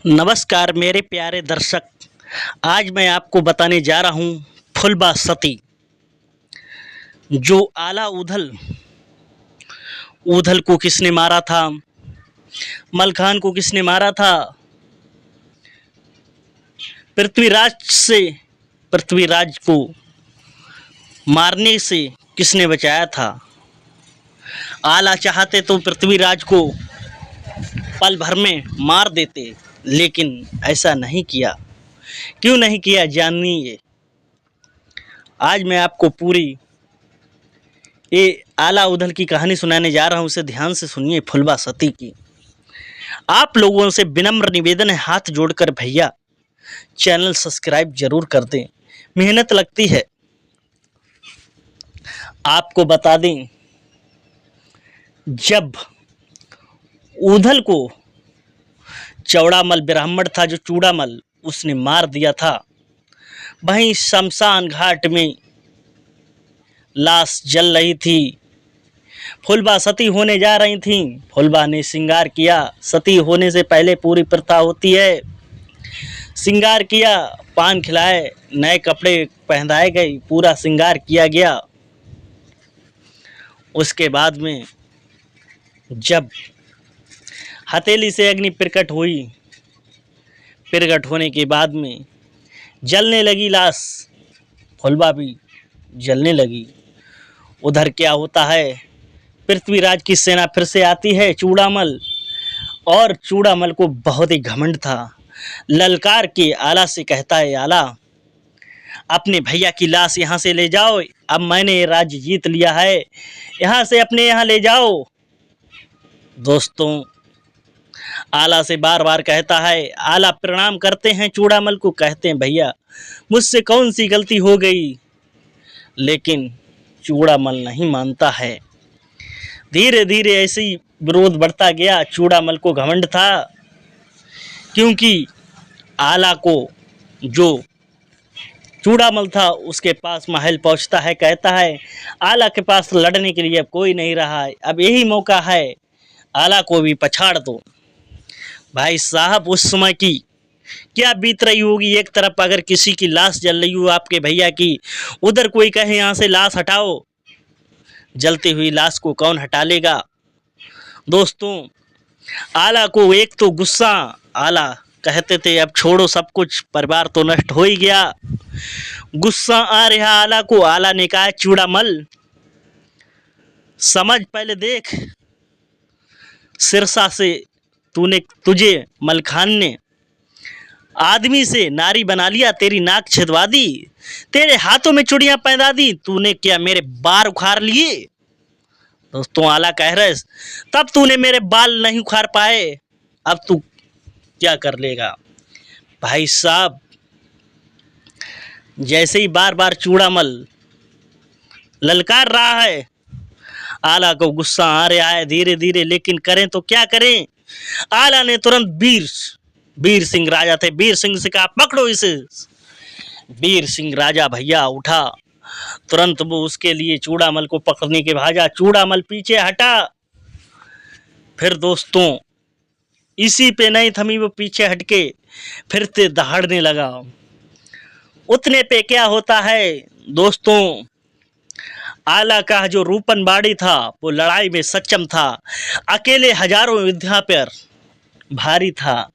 नमस्कार मेरे प्यारे दर्शक। आज मैं आपको बताने जा रहा हूँ फुलबा सती। जो आला उधल उधल को किसने मारा था, मलखान को किसने मारा था, पृथ्वीराज से पृथ्वीराज को मारने से किसने बचाया था। आला चाहते तो पृथ्वीराज को पल भर में मार देते, लेकिन ऐसा नहीं किया। क्यों नहीं किया जानिए। आज मैं आपको पूरी ये आला उधल की कहानी सुनाने जा रहा हूँ। उसे ध्यान से सुनिए, फुलबा सती की। आप लोगों से विनम्र निवेदन है, हाथ जोड़कर भैया चैनल सब्सक्राइब जरूर कर दें, मेहनत लगती है। आपको बता दें, जब उधल को चौड़ामल ब्राह्मण था जो चूड़ामल, उसने मार दिया था, वहीं शमशान घाट में लाश जल रही थी। फुलबा सती होने जा रही थी। फुलबा ने श्रृंगार किया। सती होने से पहले पूरी प्रथा होती है। श्रृंगार किया, पान खिलाए, नए कपड़े पहनाए गए, पूरा श्रृंगार किया गया। उसके बाद में जब हथेली से अग्नि प्रकट हुई, प्रकट होने के बाद में जलने लगी लाश, फुलबा भी जलने लगी। उधर क्या होता है, पृथ्वीराज की सेना फिर से आती है चूड़ामल, और चूड़ामल को बहुत ही घमंड था। ललकार के आला से कहता है, आला अपने भैया की लाश यहाँ से ले जाओ, अब मैंने ये राज्य जीत लिया है, यहाँ से अपने यहाँ ले जाओ। दोस्तों, आला से बार बार कहता है। आला प्रणाम करते हैं चूड़ामल को, कहते हैं भैया मुझसे कौन सी गलती हो गई, लेकिन चूड़ामल नहीं मानता है। धीरे धीरे ऐसे ही विरोध बढ़ता गया। चूड़ामल को घमंड था, क्योंकि आला को जो चूड़ामल था उसके पास महल पहुंचता है, कहता है आला के पास लड़ने के लिए अब कोई नहीं रहा है, अब यही मौका है, आला को भी पछाड़ दो। भाई साहब, उस समय की क्या बीत रही होगी। एक तरफ अगर किसी की लाश जल रही हो आपके भैया की, उधर कोई कहे यहाँ से लाश हटाओ, जलती हुई लाश को कौन हटा लेगा। दोस्तों, आला को एक तो गुस्सा, आला कहते थे अब छोड़ो सब कुछ, परिवार तो नष्ट हो ही गया। गुस्सा आ रहा आला को। आला ने कहा, चूड़ामल समझ, पहले देख, सिरसा से तुझे मलखान ने आदमी से नारी बना लिया, तेरी नाक छिदवा दी, तेरे हाथों में चूड़ियां पहना दी, तूने क्या मेरे बाल उखाड़ लिए। दोस्तों, आला कह रहे तब तूने मेरे बाल नहीं उखाड़ पाए, अब तू क्या कर लेगा। भाई साहब, जैसे ही बार बार चूड़ामल ललकार रहा है, आला को गुस्सा आ रहा है धीरे धीरे, लेकिन करें तो क्या करें। आला ने तुरंत वीर सिंह राजा थे, वीर सिंह से कहा पकड़ो इसे। वीर सिंह राजा भैया उठा, तुरंत वो उसके लिए चूड़ामल को पकड़ने के भागा। चूड़ामल पीछे हटा। फिर दोस्तों, इसी पे नहीं थमी, वो पीछे हटके फिर से दहाड़ने लगा। उतने पे क्या होता है दोस्तों, आला का जो रूपन बाड़ी था वो लड़ाई में सक्षम था, अकेले हजारों योद्धा पर भारी था।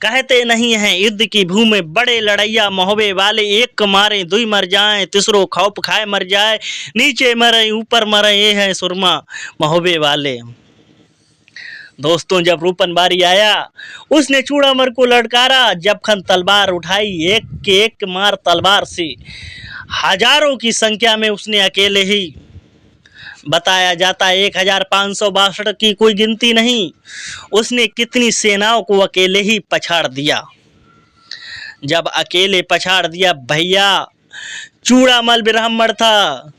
कहते नहीं हैं युद्ध की भूमि में बड़े लड़ैया महोबे वाले, एक को मारे दुई मर जाएं, तीसरो खौफ खाए मर जाए, नीचे मरे ऊपर मरे, ये है सुरमा महोबे वाले। दोस्तों, जब रूपन बारी आया, उसने चूड़ामल को लड़कारा, जब खन तलवार उठाई, एक के एक मार तलवार से हजारों की संख्या में उसने अकेले ही, बताया जाता है 1562 की कोई गिनती नहीं, उसने कितनी सेनाओं को अकेले ही पछाड़ दिया। जब अकेले पछाड़ दिया भैया, चूड़ामल ब्राह्मण था,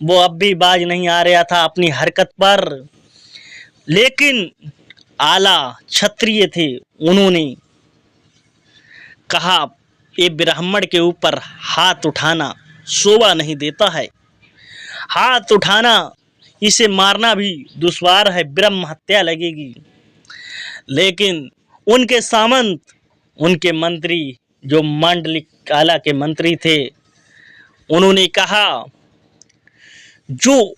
वो अब भी बाज नहीं आ रहा था अपनी हरकत पर, लेकिन आला क्षत्रिय थे, उन्होंने कहा ये ब्राह्मण के ऊपर हाथ उठाना शोभा नहीं देता है, हाथ उठाना, इसे मारना भी दुश्वार है, ब्रह्म हत्या लगेगी। लेकिन उनके सामंत, उनके मंत्री जो मांडलिक आला के मंत्री थे, उन्होंने कहा जो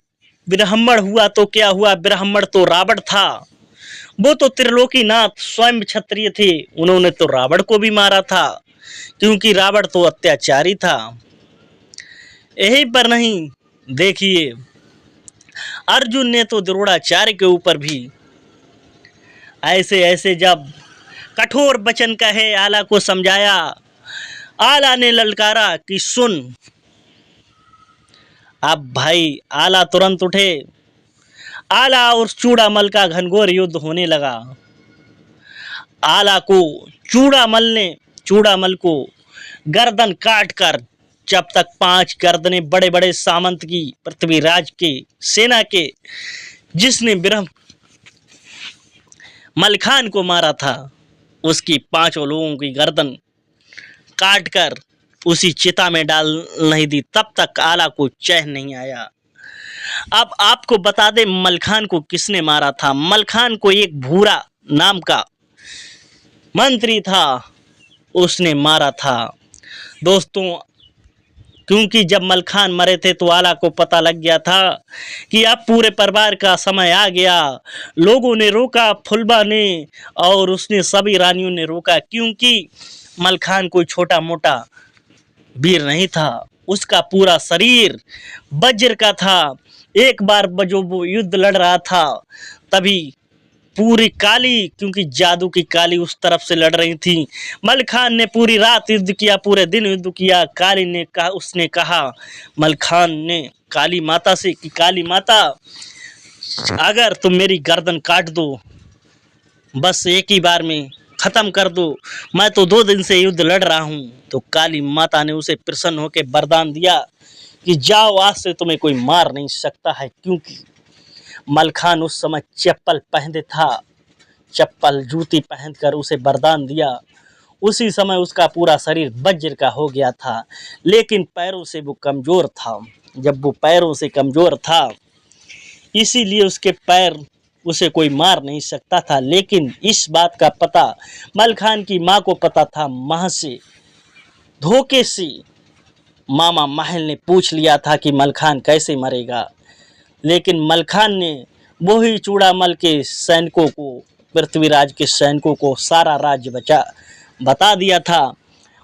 ब्राह्मण हुआ तो क्या हुआ, ब्राह्मण तो रावण था, वो तो त्रिलोकीनाथ स्वयं क्षत्रिय थे, उन्होंने तो रावण को भी मारा था, क्योंकि रावण तो अत्याचारी था। यही पर नहीं, देखिए अर्जुन ने तो द्रोणाचार्य के ऊपर भी ऐसे ऐसे जब कठोर वचन कहे, आला को समझाया, आला ने ललकारा कि सुन। अब भाई आला तुरंत उठे, आला और चूड़ामल का घनघोर युद्ध होने लगा। आला को चूड़ामल को गर्दन काट कर, जब तक 5 गर्दनें बड़े बड़े सामंत की, पृथ्वीराज के सेना के, जिसने मलखान को मारा था, उसकी 5 लोगों की गर्दन काट कर उसी चिता में डाल नहीं दी, तब तक आला को चैन नहीं आया। अब आपको बता दें मलखान को किसने मारा था। मलखान को एक भूरा नाम का मंत्री था, उसने मारा था दोस्तों। क्योंकि जब मलखान मरे थे तो आला को पता लग गया था कि अब पूरे परिवार का समय आ गया। लोगों ने रोका, फुलबा ने और उसने सभी रानियों ने रोका, क्योंकि मलखान कोई छोटा मोटा वीर नहीं था, उसका पूरा शरीर वज्र का था। एक बार जो वो युद्ध लड़ रहा था, तभी पूरी काली, क्योंकि जादू की काली उस तरफ से लड़ रही थी। मलखान ने पूरी रात युद्ध किया, पूरे दिन युद्ध किया। काली ने कहा, उसने कहा मलखान ने काली माता से कि काली माता, अगर तुम मेरी गर्दन काट दो, बस एक ही बार में खत्म कर दो, मैं तो 2 दिन से युद्ध लड़ रहा हूँ। तो काली माता ने उसे प्रसन्न होकर वरदान दिया कि जाओ, आज से तुम्हें कोई मार नहीं सकता है। क्योंकि मलखान उस समय चप्पल पहने था, चप्पल जूती पहनकर उसे वरदान दिया। उसी समय उसका पूरा शरीर वज्र का हो गया था, लेकिन पैरों से वो कमजोर था। जब वो पैरों से कमजोर था, इसीलिए उसके पैर, उसे कोई मार नहीं सकता था। लेकिन इस बात का पता मलखान की माँ को पता था। माँ से धोखे से मामा महल ने पूछ लिया था कि मलखान कैसे मरेगा, लेकिन मलखान ने वही चूड़ामल के सैनिकों को, पृथ्वीराज के सैनिकों को सारा राज्य बता दिया था।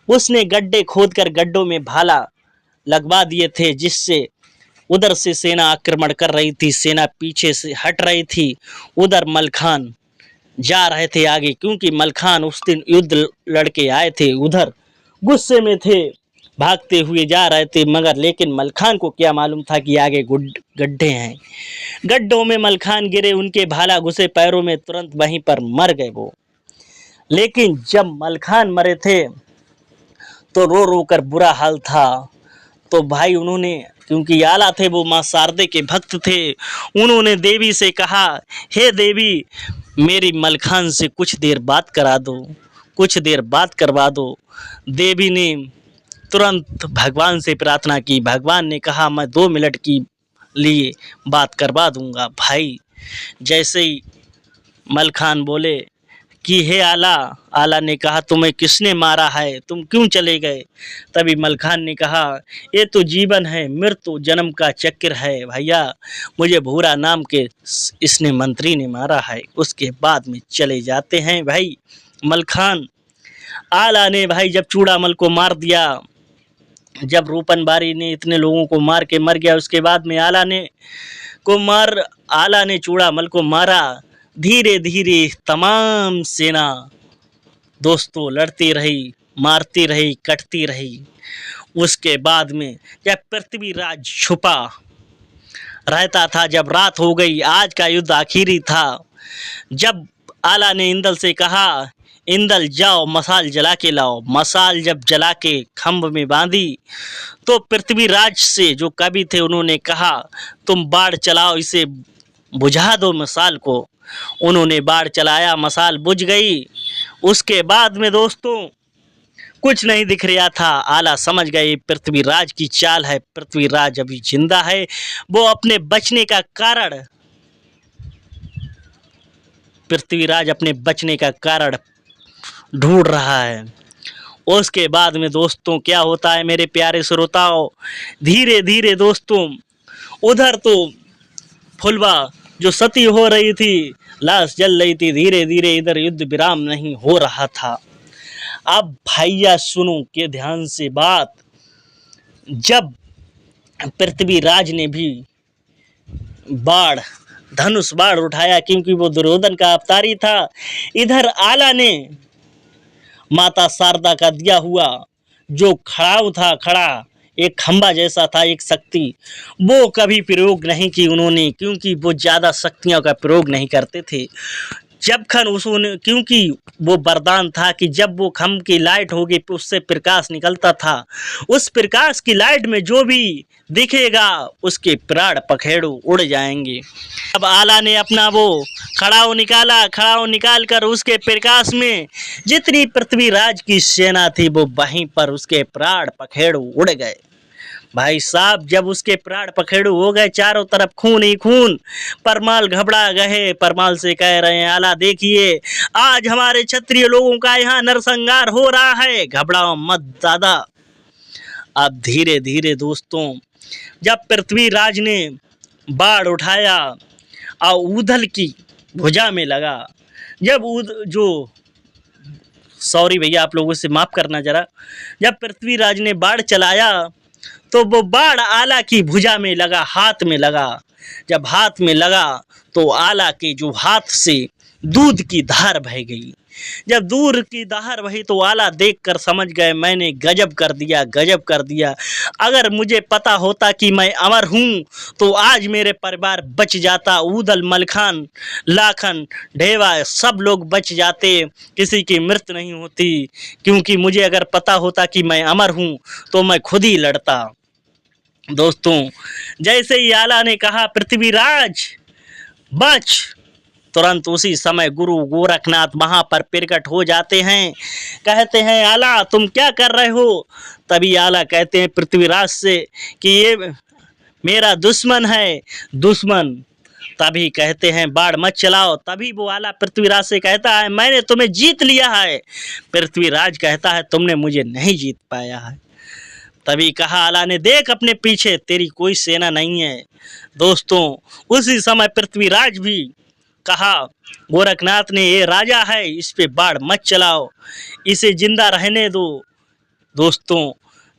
उसने गड्ढे खोदकर गड्ढों में भाला लगवा दिए थे, जिससे उधर से सेना आक्रमण कर रही थी, सेना पीछे से हट रही थी, उधर मलखान जा रहे थे आगे, क्योंकि मलखान उस दिन युद्ध लड़के आए थे, उधर गुस्से में थे, भागते हुए जा रहे थे। मगर लेकिन मलखान को क्या मालूम था कि आगे गड्ढे हैं। गड्ढों में मलखान गिरे, उनके भाला घुसे पैरों में, तुरंत वहीं पर मर गए वो। लेकिन जब मलखान मरे थे तो रो रो कर बुरा हाल था। तो भाई उन्होंने, क्योंकि आला थे, वो माँ शारदे के भक्त थे, उन्होंने देवी से कहा, हे देवी, मेरी मलखान से कुछ देर बात करा दो, कुछ देर बात करवा दो। देवी ने तुरंत भगवान से प्रार्थना की। भगवान ने कहा, मैं 2 मिनट की लिए बात करवा दूंगा। भाई जैसे ही मलखान बोले कि हे आला, आला ने कहा, तुम्हें किसने मारा है, तुम क्यों चले गए? तभी मलखान ने कहा, ये तो जीवन है, मृत्यु जन्म का चक्र है भैया, मुझे भूरा नाम के इसने मंत्री ने मारा है। उसके बाद में चले जाते हैं भाई मलखान। आला ने भाई जब चूड़ामल को मार दिया, जब रूपन बारी ने इतने लोगों को मार के मर गया, उसके बाद में आला ने चूड़ामल को मारा। धीरे धीरे तमाम सेना दोस्तों लड़ती रही, मारती रही, कटती रही। उसके बाद में जब पृथ्वीराज छुपा रहता था, जब रात हो गई, आज का युद्ध आखिरी था, जब आला ने इंदल से कहा, इंदल जाओ मसाल जला के लाओ। मसाल जब जला के खम्भ में बांधी, तो पृथ्वीराज से जो कवि थे उन्होंने कहा, तुम बाढ़ चलाओ, इसे बुझा दो मसाल को। उन्होंने बाढ़ चलाया, मसाल बुझ गई। उसके बाद में दोस्तों कुछ नहीं दिख रहा था। आला समझ गए पृथ्वीराज की चाल है, पृथ्वीराज अभी जिंदा है। वो अपने बचने का कारण, पृथ्वीराज अपने बचने का कारण ढूंढ रहा है। उसके बाद में दोस्तों क्या होता है मेरे प्यारे श्रोताओं, धीरे धीरे दोस्तों उधर तो फुलवा जो सती हो रही थी, लाश जल रही थी, धीरे धीरे इधर युद्ध विराम नहीं हो रहा था। अब भैया सुनो के ध्यान से बात, जब पृथ्वीराज ने भी बाण धनुष बाण उठाया, क्योंकि वो दुर्योधन का अवतारी था, इधर आला ने माता शारदा का दिया हुआ जो खड़ाऊ था, खड़ा एक खंबा जैसा था, एक शक्ति, वो कभी प्रयोग नहीं की उन्होंने, क्योंकि वो ज़्यादा शक्तियों का प्रयोग नहीं करते थे। जब खन उसने, क्योंकि वो वरदान था कि जब वो खम्भ की लाइट होगी उससे प्रकाश निकलता था, उस प्रकाश की लाइट में जो भी दिखेगा उसके प्राण पखेड़ू उड़ जाएंगे। अब आला ने अपना वो खड़ाऊ निकाला, खड़ाऊ निकाल कर उसके प्रकाश में जितनी पृथ्वीराज की सेना थी वो वहीं पर उसके प्राण पखेड़ू उड़ गए। भाई साहब जब उसके प्राण पखेड़ू हो गए, चारों तरफ खून ही खून, परमाल घबरा गए, परमाल से कह रहे हैं आला देखिए आज हमारे क्षत्रिय लोगों का यहाँ नरसंहार हो रहा है, घबराओ मत दादा। अब धीरे धीरे दोस्तों जब पृथ्वीराज ने बाण उठाया और ऊधल की भुजा में लगा, जब जो सॉरी भैया आप लोगों से माफ़ करना जरा, जब पृथ्वीराज ने बाण चलाया तो वो बाण आला की भुजा में लगा, हाथ में लगा। जब हाथ में लगा तो आला के जो हाथ से दूध की धार बह गई। जब दूध की धार बही तो आला देखकर समझ गए मैंने गजब कर दिया, गजब कर दिया। अगर मुझे पता होता कि मैं अमर हूँ तो आज मेरे परिवार बच जाता, ऊदल मलखान लाखन ढेवा सब लोग बच जाते, किसी की मृत्यु नहीं होती, क्योंकि मुझे अगर पता होता कि मैं अमर हूँ तो मैं खुद ही लड़ता। दोस्तों जैसे ही आला ने कहा पृथ्वीराज बच, तुरंत उसी समय गुरु गोरखनाथ वहाँ पर प्रकट हो जाते हैं, कहते हैं आला तुम क्या कर रहे हो। तभी आला कहते हैं पृथ्वीराज से कि ये मेरा दुश्मन है, दुश्मन। तभी कहते हैं बाण मत चलाओ। तभी वो आला पृथ्वीराज से कहता है मैंने तुम्हें जीत लिया है। पृथ्वीराज कहता है तुमने मुझे नहीं जीत पाया है। तभी कहा आला ने देख अपने पीछे तेरी कोई सेना नहीं है। दोस्तों उसी समय पृथ्वीराज भी कहा गोरखनाथ ने ये राजा है, इस पे बाण मत चलाओ, इसे जिंदा रहने दो। दोस्तों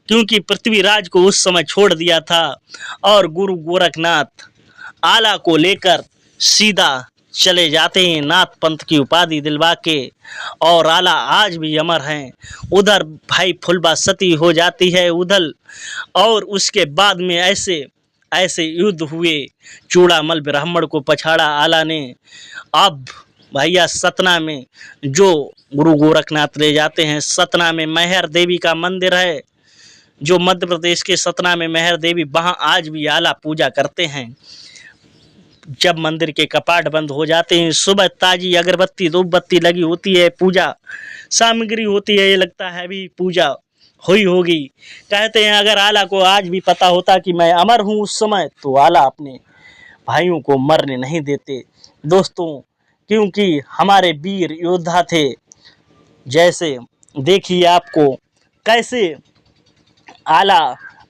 क्योंकि पृथ्वीराज को उस समय छोड़ दिया था और गुरु गोरखनाथ आला को लेकर सीधा चले जाते हैं नाथ पंथ की उपाधि दिलवा के, और आला आज भी अमर हैं। उधर भाई फुलबा सती हो जाती है उधल, और उसके बाद में ऐसे ऐसे युद्ध हुए, चूड़ामल ब्राह्मण को पछाड़ा आला ने। अब भैया सतना में जो गुरु गोरखनाथ ले जाते हैं, सतना में मैहर देवी का मंदिर है, जो मध्य प्रदेश के सतना में मैहर देवी, वहाँ आज भी आला पूजा करते हैं। जब मंदिर के कपाट बंद हो जाते हैं, सुबह ताजी अगरबत्ती धूपबत्ती लगी होती है, पूजा सामग्री होती है, ये लगता है अभी पूजा हुई होगी। कहते हैं अगर आला को आज भी पता होता कि मैं अमर हूँ उस समय, तो आला अपने भाइयों को मरने नहीं देते। दोस्तों क्योंकि हमारे वीर योद्धा थे, जैसे देखिए आपको कैसे आला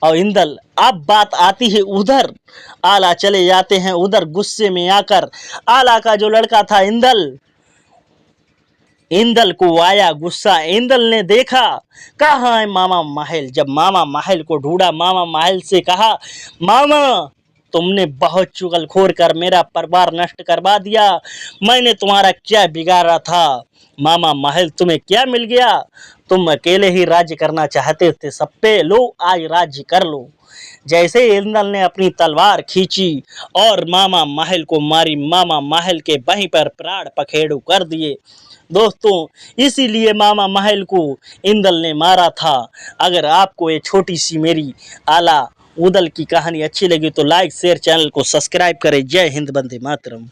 और इंदल। अब बात आती है उधर, आला चले जाते हैं उधर गुस्से में आकर। आला का जो लड़का था इंदल को आया गुस्सा। इंदल ने देखा कहाँ है मामा महल। जब मामा महल को ढूंढा, मामा महल से कहा मामा तुमने बहुत चुगलखोर कर मेरा परिवार नष्ट करवा दिया, मैंने तुम्हारा क्या बिगाड़ा था। मामा महल तुम्हें क्या मिल गया, तुम अकेले ही राज्य करना चाहते थे, सब पे लो आज राज्य कर लो। जैसे इंदल ने अपनी तलवार खींची और मामा महल को मारी, मामा महल के वहीं पर प्राण पखेड़ू कर दिए। दोस्तों इसीलिए मामा महल को इंदल ने मारा था। अगर आपको ये छोटी सी मेरी आला उदल की कहानी अच्छी लगी तो लाइक शेयर चैनल को सब्सक्राइब करें। जय हिंद, वंदे मातरम।